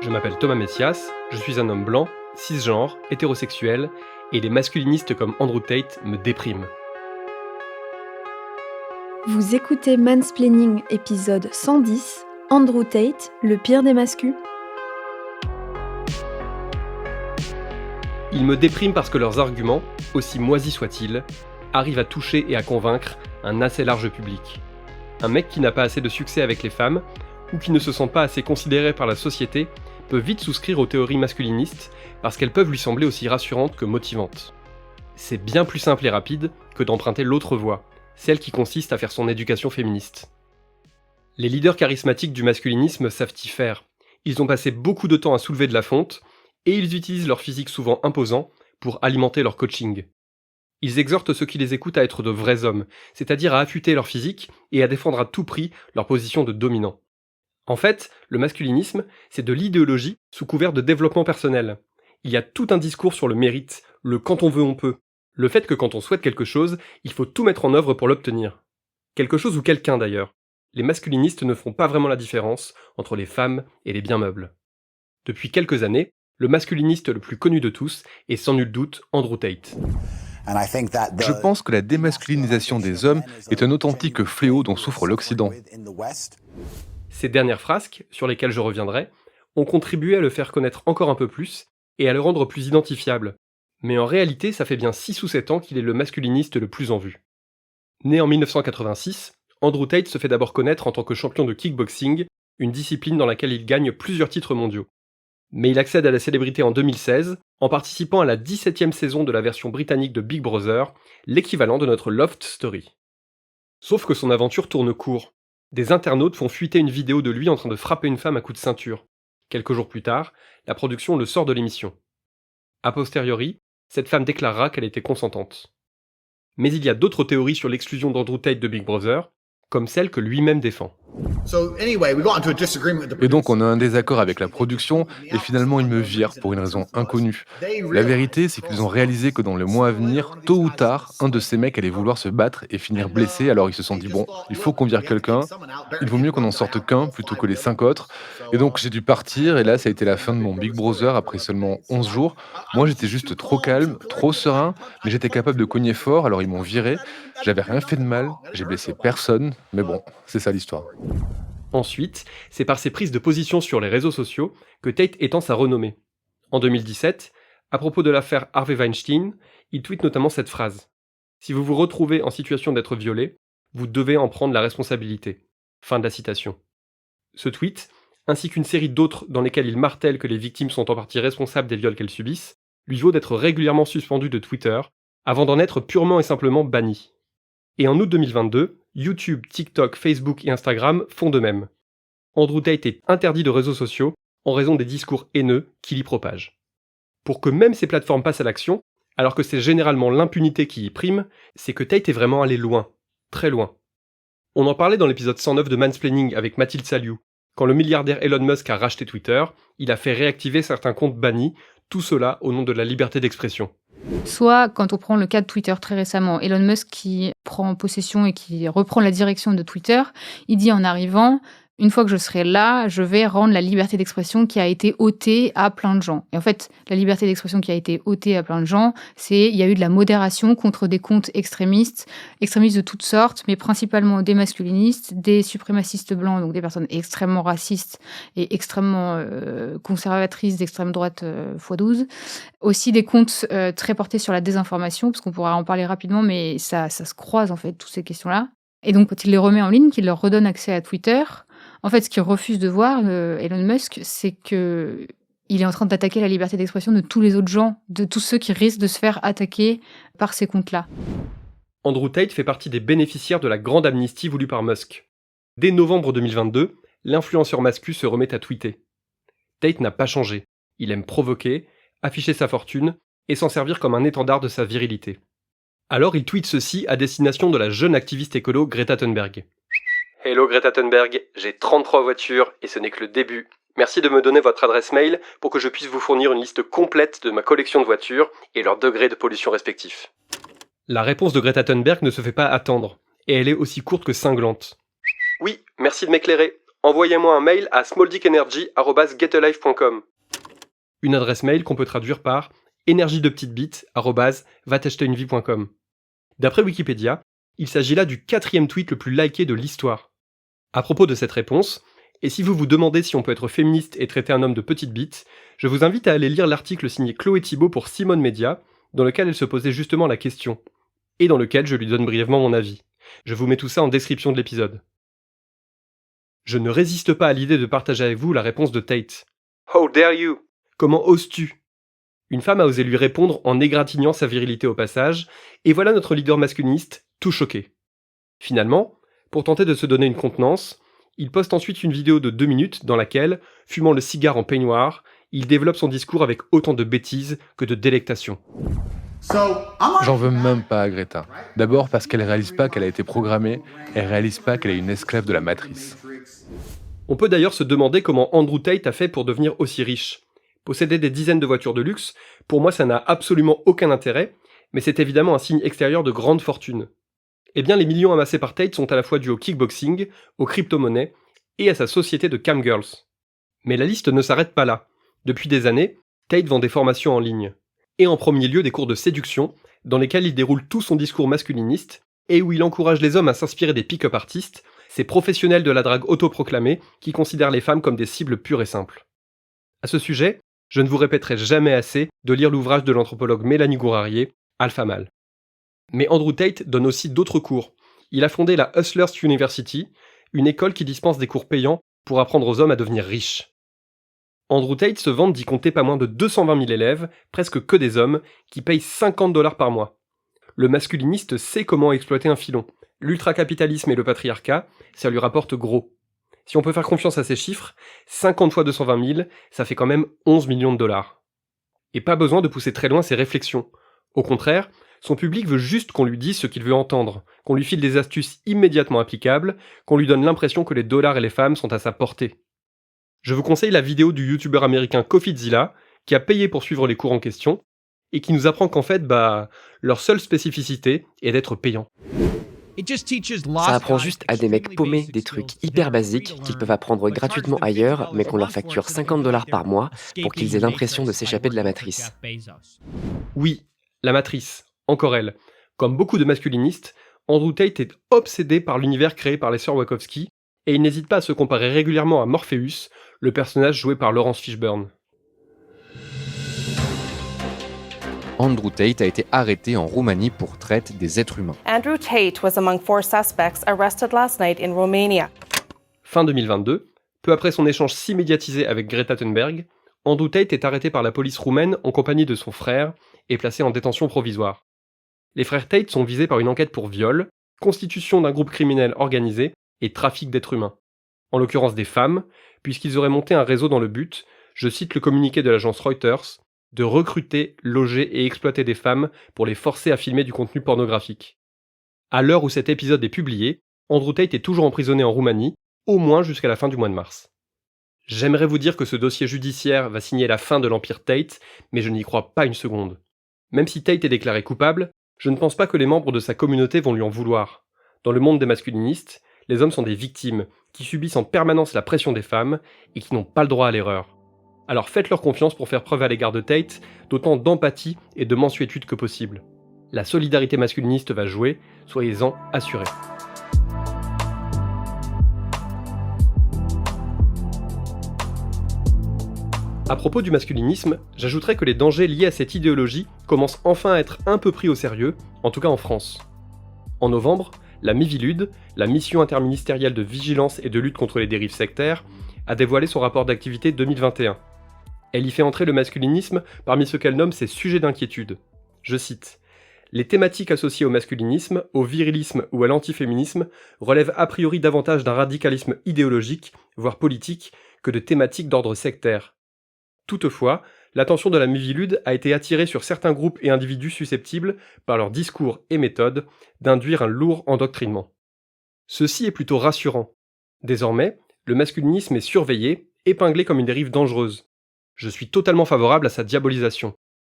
Je m'appelle Thomas Messias, je suis un homme blanc, cisgenre, hétérosexuel, et les masculinistes comme Andrew Tate me dépriment. Vous écoutez Mansplaining épisode 110, Andrew Tate, le pire des mascus. Ils me dépriment parce que leurs arguments, aussi moisis soient-ils, arrivent à toucher et à convaincre un assez large public. Un mec qui n'a pas assez de succès avec les femmes, ou qui ne se sent pas assez considéré par la société, peut vite souscrire aux théories masculinistes parce qu'elles peuvent lui sembler aussi rassurantes que motivantes. C'est bien plus simple et rapide que d'emprunter l'autre voie, celle qui consiste à faire son éducation féministe. Les leaders charismatiques du masculinisme savent y faire. Ils ont passé beaucoup de temps à soulever de la fonte, et ils utilisent leur physique souvent imposant pour alimenter leur coaching. Ils exhortent ceux qui les écoutent à être de vrais hommes, c'est-à-dire à affûter leur physique et à défendre à tout prix leur position de dominant. En fait, le masculinisme, c'est de l'idéologie sous couvert de développement personnel. Il y a tout un discours sur le mérite, le quand on veut on peut, le fait que quand on souhaite quelque chose, il faut tout mettre en œuvre pour l'obtenir. Quelque chose ou quelqu'un d'ailleurs. Les masculinistes ne font pas vraiment la différence entre les femmes et les biens meubles. Depuis quelques années, le masculiniste le plus connu de tous est sans nul doute Andrew Tate. Je pense que la démasculinisation des hommes est un authentique fléau dont souffre l'Occident. Ces dernières frasques, sur lesquelles je reviendrai, ont contribué à le faire connaître encore un peu plus et à le rendre plus identifiable. Mais en réalité, ça fait bien 6 ou 7 ans qu'il est le masculiniste le plus en vue. Né en 1986, Andrew Tate se fait d'abord connaître en tant que champion de kickboxing, une discipline dans laquelle il gagne plusieurs titres mondiaux. Mais il accède à la célébrité en 2016, en participant à la 17e saison de la version britannique de Big Brother, l'équivalent de notre Loft Story. Sauf que son aventure tourne court. Des internautes font fuiter une vidéo de lui en train de frapper une femme à coups de ceinture. Quelques jours plus tard, la production le sort de l'émission. A posteriori, cette femme déclarera qu'elle était consentante. Mais il y a d'autres théories sur l'exclusion d'Andrew Tate de Big Brother, comme celle que lui-même défend. Et donc on a un désaccord avec la production, et finalement ils me virent pour une raison inconnue. La vérité, c'est qu'ils ont réalisé que dans le mois à venir, tôt ou tard, un de ces mecs allait vouloir se battre et finir blessé, alors ils se sont dit bon, il faut qu'on vire quelqu'un, il vaut mieux qu'on en sorte qu'un plutôt que les 5 autres. Et donc j'ai dû partir, et là ça a été la fin de mon Big Brother après seulement 11 jours. Moi j'étais juste trop calme, trop serein, mais j'étais capable de cogner fort, alors ils m'ont viré. J'avais rien fait de mal, j'ai blessé personne, mais bon, c'est ça l'histoire. Ensuite, c'est par ses prises de position sur les réseaux sociaux que Tate étend sa renommée. En 2017, à propos de l'affaire Harvey Weinstein, il tweet notamment cette phrase. « Si vous vous retrouvez en situation d'être violé, vous devez en prendre la responsabilité. » Fin de la citation. Ce tweet, ainsi qu'une série d'autres dans lesquelles il martèle que les victimes sont en partie responsables des viols qu'elles subissent, lui vaut d'être régulièrement suspendu de Twitter, avant d'en être purement et simplement banni. Et en août 2022, YouTube, TikTok, Facebook et Instagram font de même. Andrew Tate est interdit de réseaux sociaux en raison des discours haineux qu'il y propage. Pour que même ces plateformes passent à l'action, alors que c'est généralement l'impunité qui y prime, c'est que Tate est vraiment allé loin, très loin. On en parlait dans l'épisode 109 de Mansplaining avec Mathilde Saliou. Quand le milliardaire Elon Musk a racheté Twitter, il a fait réactiver certains comptes bannis, tout cela au nom de la liberté d'expression. Soit, quand on prend le cas de Twitter très récemment, Elon Musk qui prend possession et qui reprend la direction de Twitter, il dit en arrivant « Une fois que je serai là, je vais rendre la liberté d'expression qui a été ôtée à plein de gens. » Et en fait, la liberté d'expression qui a été ôtée à plein de gens, il y a eu de la modération contre des comptes extrémistes de toutes sortes, mais principalement des masculinistes, des suprémacistes blancs, donc des personnes extrêmement racistes et extrêmement conservatrices d'extrême droite x12. Aussi des comptes très portés sur la désinformation, parce qu'on pourra en parler rapidement, mais ça se croise en fait, toutes ces questions-là. Et donc, quand il les remet en ligne, qu'il leur redonne accès à Twitter, en fait, ce qu'il refuse de voir, Elon Musk, c'est qu'il est en train d'attaquer la liberté d'expression de tous les autres gens, de tous ceux qui risquent de se faire attaquer par ces comptes-là. Andrew Tate fait partie des bénéficiaires de la grande amnistie voulue par Musk. Dès novembre 2022, l'influenceur mascu se remet à tweeter. Tate n'a pas changé. Il aime provoquer, afficher sa fortune et s'en servir comme un étendard de sa virilité. Alors il tweet ceci à destination de la jeune activiste écolo Greta Thunberg. Hello Greta Thunberg, j'ai 33 voitures et ce n'est que le début. Merci de me donner votre adresse mail pour que je puisse vous fournir une liste complète de ma collection de voitures et leur degré de pollution respectif. La réponse de Greta Thunberg ne se fait pas attendre, et elle est aussi courte que cinglante. Oui, merci de m'éclairer. envoyez-moi un mail à smalldickenergy@getalife.com. Une adresse mail qu'on peut traduire par énergiedepetitebite@vatacheterinvie.com. D'après Wikipédia, il s'agit là du 4e tweet le plus liké de l'histoire. À propos de cette réponse, et si vous vous demandez si on peut être féministe et traiter un homme de petite bite, je vous invite à aller lire l'article signé Chloé Thibault pour Simone Media, dans lequel elle se posait justement la question, et dans lequel je lui donne brièvement mon avis. Je vous mets tout ça en description de l'épisode. Je ne résiste pas à l'idée de partager avec vous la réponse de Tate. How dare you? Comment oses-tu? Une femme a osé lui répondre en égratignant sa virilité au passage, et voilà notre leader masculiniste, tout choqué. Finalement, pour tenter de se donner une contenance, il poste ensuite une vidéo de 2 minutes dans laquelle, fumant le cigare en peignoir, il développe son discours avec autant de bêtises que de délectation. J'en veux même pas à Greta. D'abord parce qu'elle réalise pas qu'elle a été programmée, elle réalise pas qu'elle est une esclave de la matrice. On peut d'ailleurs se demander comment Andrew Tate a fait pour devenir aussi riche. Posséder des dizaines de voitures de luxe, pour moi ça n'a absolument aucun intérêt, mais c'est évidemment un signe extérieur de grande fortune. Eh bien les millions amassés par Tate sont à la fois dus au kickboxing, aux crypto-monnaies et à sa société de camgirls. Mais la liste ne s'arrête pas là. Depuis des années, Tate vend des formations en ligne. Et en premier lieu des cours de séduction, dans lesquels il déroule tout son discours masculiniste, et où il encourage les hommes à s'inspirer des pick-up artistes, ces professionnels de la drague autoproclamés qui considèrent les femmes comme des cibles pures et simples. À ce sujet, je ne vous répéterai jamais assez de lire l'ouvrage de l'anthropologue Mélanie Gourarier, Alpha Male. Mais Andrew Tate donne aussi d'autres cours. Il a fondé la Hustlers University, une école qui dispense des cours payants pour apprendre aux hommes à devenir riches. Andrew Tate se vante d'y compter pas moins de 220 000 élèves, presque que des hommes, qui payent $50 par mois. Le masculiniste sait comment exploiter un filon. L'ultracapitalisme et le patriarcat, ça lui rapporte gros. Si on peut faire confiance à ces chiffres, 50 fois 220 000, ça fait quand même 11 millions de dollars. Et pas besoin de pousser très loin ses réflexions. Au contraire, son public veut juste qu'on lui dise ce qu'il veut entendre, qu'on lui file des astuces immédiatement applicables, qu'on lui donne l'impression que les dollars et les femmes sont à sa portée. Je vous conseille la vidéo du youtubeur américain CoffeeZilla, qui a payé pour suivre les cours en question, et qui nous apprend qu'en fait, leur seule spécificité est d'être payant. Ça apprend juste à des mecs paumés des trucs hyper basiques qu'ils peuvent apprendre gratuitement ailleurs, mais qu'on leur facture $50 par mois pour qu'ils aient l'impression de s'échapper de la matrice. Oui, la matrice, encore elle. Comme beaucoup de masculinistes, Andrew Tate est obsédé par l'univers créé par les sœurs Wachowski, et il n'hésite pas à se comparer régulièrement à Morpheus, le personnage joué par Laurence Fishburne. Andrew Tate a été arrêté en Roumanie pour traite des êtres humains. Andrew Tate was among 4 suspects arrested last night in Romania. Fin 2022, peu après son échange si médiatisé avec Greta Thunberg, Andrew Tate est arrêté par la police roumaine en compagnie de son frère et placé en détention provisoire. Les frères Tate sont visés par une enquête pour viol, constitution d'un groupe criminel organisé et trafic d'êtres humains. En l'occurrence des femmes, puisqu'ils auraient monté un réseau dans le but, je cite le communiqué de l'agence Reuters, de recruter, loger et exploiter des femmes pour les forcer à filmer du contenu pornographique. À l'heure où cet épisode est publié, Andrew Tate est toujours emprisonné en Roumanie, au moins jusqu'à la fin du mois de mars. J'aimerais vous dire que ce dossier judiciaire va signer la fin de l'empire Tate, mais je n'y crois pas une seconde. Même si Tate est déclaré coupable, je ne pense pas que les membres de sa communauté vont lui en vouloir. Dans le monde des masculinistes, les hommes sont des victimes, qui subissent en permanence la pression des femmes et qui n'ont pas le droit à l'erreur. Alors faites-leur confiance pour faire preuve à l'égard de Tate, d'autant d'empathie et de mansuétude que possible. La solidarité masculiniste va jouer, soyez-en assurés. À propos du masculinisme, j'ajouterais que les dangers liés à cette idéologie commencent enfin à être un peu pris au sérieux, en tout cas en France. En novembre, la Miviludes, la mission interministérielle de vigilance et de lutte contre les dérives sectaires, a dévoilé son rapport d'activité 2021. Elle y fait entrer le masculinisme parmi ce qu'elle nomme ses sujets d'inquiétude. Je cite : « Les thématiques associées au masculinisme, au virilisme ou à l'antiféminisme relèvent a priori davantage d'un radicalisme idéologique, voire politique, que de thématiques d'ordre sectaire. Toutefois, l'attention de la Miviludes a été attirée sur certains groupes et individus susceptibles, par leurs discours et méthodes, d'induire un lourd endoctrinement. Ceci est plutôt rassurant. Désormais, le masculinisme est surveillé, épinglé comme une dérive dangereuse. Je suis totalement favorable à sa diabolisation.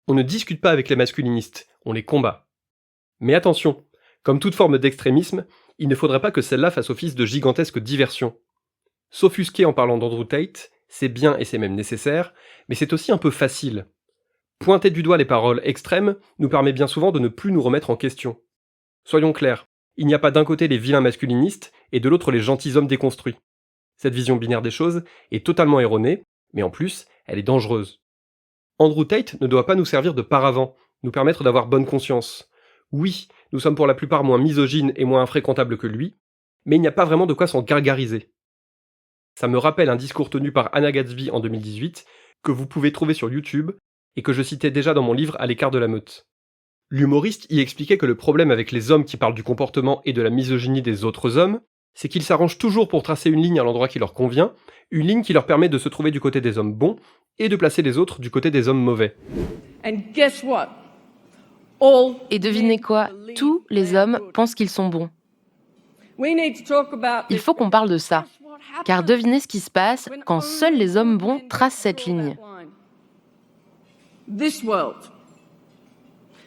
On ne discute pas avec les masculinistes, on les combat. Mais attention, comme toute forme d'extrémisme, il ne faudrait pas que celle-là fasse office de gigantesque diversion. S'offusquer en parlant d'Andrew Tate, c'est bien et c'est même nécessaire, mais c'est aussi un peu facile. Pointer du doigt les paroles extrêmes nous permet bien souvent de ne plus nous remettre en question. Soyons clairs, il n'y a pas d'un côté les vilains masculinistes et de l'autre les gentilshommes déconstruits. Cette vision binaire des choses est totalement erronée, mais en plus, elle est dangereuse. Andrew Tate ne doit pas nous servir de paravent, nous permettre d'avoir bonne conscience. Oui, nous sommes pour la plupart moins misogynes et moins infréquentables que lui, mais il n'y a pas vraiment de quoi s'en gargariser. Ça me rappelle un discours tenu par Anna Gatsby en 2018, que vous pouvez trouver sur YouTube, et que je citais déjà dans mon livre À l'écart de la meute. L'humoriste y expliquait que le problème avec les hommes qui parlent du comportement et de la misogynie des autres hommes, c'est qu'ils s'arrangent toujours pour tracer une ligne à l'endroit qui leur convient, une ligne qui leur permet de se trouver du côté des hommes bons, et de placer les autres du côté des hommes mauvais. Et devinez quoi ? Tous les hommes pensent qu'ils sont bons. Il faut qu'on parle de ça, car devinez ce qui se passe quand seuls les hommes bons tracent cette ligne.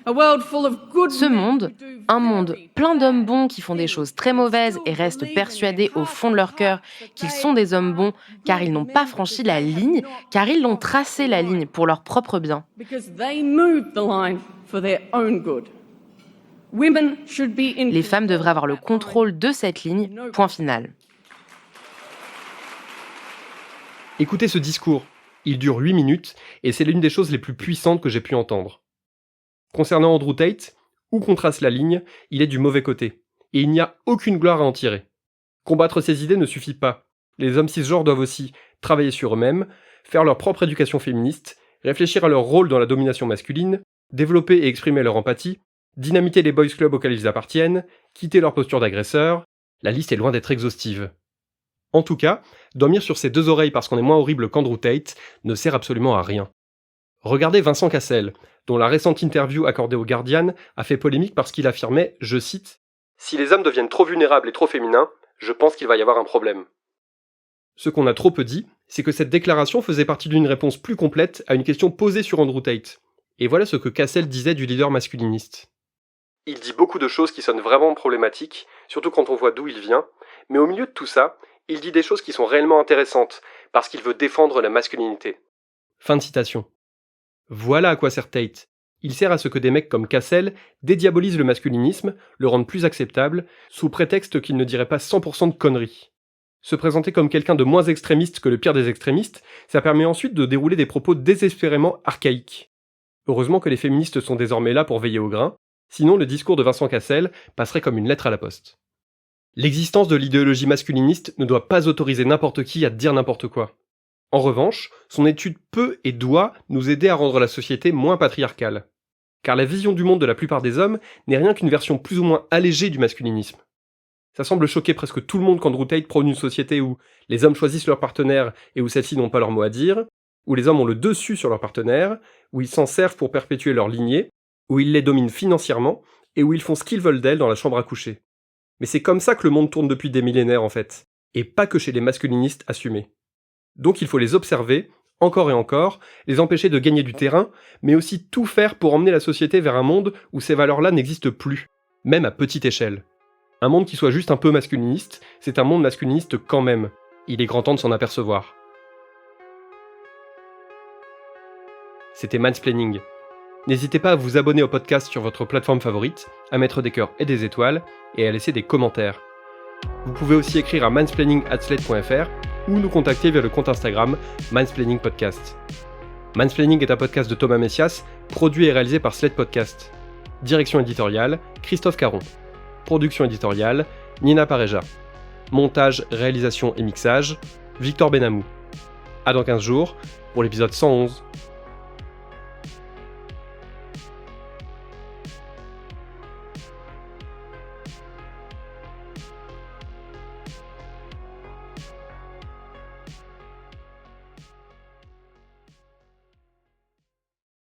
Ce monde, un monde plein d'hommes bons qui font des choses très mauvaises et restent persuadés au fond de leur cœur qu'ils sont des hommes bons car ils n'ont pas franchi la ligne, car ils l'ont tracé la ligne pour leur propre bien. Les femmes devraient avoir le contrôle de cette ligne, point final. Écoutez ce discours, il dure 8 minutes et c'est l'une des choses les plus puissantes que j'ai pu entendre. Concernant Andrew Tate, où qu'on trace la ligne, il est du mauvais côté, et il n'y a aucune gloire à en tirer. Combattre ses idées ne suffit pas. Les hommes cisgenres doivent aussi travailler sur eux-mêmes, faire leur propre éducation féministe, réfléchir à leur rôle dans la domination masculine, développer et exprimer leur empathie, dynamiter les boys clubs auxquels ils appartiennent, quitter leur posture d'agresseur. La liste est loin d'être exhaustive. En tout cas, dormir sur ses deux oreilles parce qu'on est moins horrible qu'Andrew Tate ne sert absolument à rien. Regardez Vincent Cassel, dont la récente interview accordée au Guardian a fait polémique parce qu'il affirmait, je cite, « Si les hommes deviennent trop vulnérables et trop féminins, je pense qu'il va y avoir un problème. » Ce qu'on a trop peu dit, c'est que cette déclaration faisait partie d'une réponse plus complète à une question posée sur Andrew Tate. Et voilà ce que Cassel disait du leader masculiniste. Il dit beaucoup de choses qui sonnent vraiment problématiques, surtout quand on voit d'où il vient, mais au milieu de tout ça, il dit des choses qui sont réellement intéressantes, parce qu'il veut défendre la masculinité. Fin de citation. Voilà à quoi sert Tate. Il sert à ce que des mecs comme Cassel dédiabolisent le masculinisme, le rendent plus acceptable, sous prétexte qu'il ne dirait pas 100% de conneries. Se présenter comme quelqu'un de moins extrémiste que le pire des extrémistes, ça permet ensuite de dérouler des propos désespérément archaïques. Heureusement que les féministes sont désormais là pour veiller au grain, sinon le discours de Vincent Cassel passerait comme une lettre à la poste. L'existence de l'idéologie masculiniste ne doit pas autoriser n'importe qui à dire n'importe quoi. En revanche, son étude peut et doit nous aider à rendre la société moins patriarcale. Car la vision du monde de la plupart des hommes n'est rien qu'une version plus ou moins allégée du masculinisme. Ça semble choquer presque tout le monde qu'Andrew Tate prône une société où les hommes choisissent leur partenaire et où celles-ci n'ont pas leur mot à dire, où les hommes ont le dessus sur leur partenaire, où ils s'en servent pour perpétuer leur lignée, où ils les dominent financièrement et où ils font ce qu'ils veulent d'elles dans la chambre à coucher. Mais c'est comme ça que le monde tourne depuis des millénaires en fait, et pas que chez les masculinistes assumés. Donc il faut les observer, encore et encore, les empêcher de gagner du terrain, mais aussi tout faire pour emmener la société vers un monde où ces valeurs-là n'existent plus, même à petite échelle. Un monde qui soit juste un peu masculiniste, c'est un monde masculiniste quand même. Il est grand temps de s'en apercevoir. C'était Mansplaining. N'hésitez pas à vous abonner au podcast sur votre plateforme favorite, à mettre des cœurs et des étoiles, et à laisser des commentaires. Vous pouvez aussi écrire à mansplaining@slate.fr ou nous contacter via le compte Instagram Mansplaining Podcast. Mansplaining est un podcast de Thomas Messias, produit et réalisé par Slate Podcast. Direction éditoriale, Christophe Caron. Production éditoriale, Nina Pareja. Montage, réalisation et mixage, Victor Benamou. À dans 15 jours pour l'épisode 111.